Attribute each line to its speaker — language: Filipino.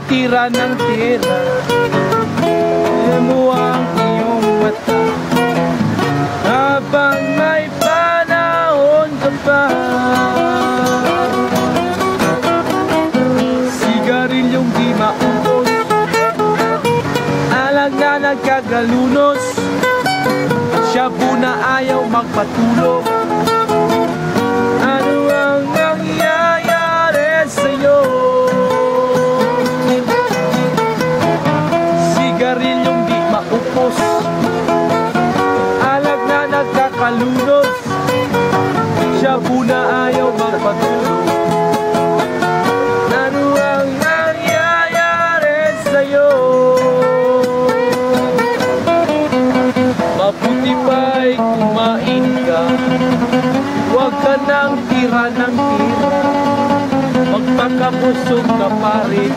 Speaker 1: tira ng tira. Mo ang iyong mata habang may panahon ka pa. Sigarilyong di maubos, alag na nagkagalunos, shabu na ayaw magpatulog. Ano ang nangyayari sa'yo? Sigarilyong di maupos, alag na nagkakalunos, shabu na ayaw magpatulog. Ano ang nangyayari sa'yo? Mabuti pa'y kumain ka, huwag ka nang tira ng tira. Magpakabusog ka pa rin.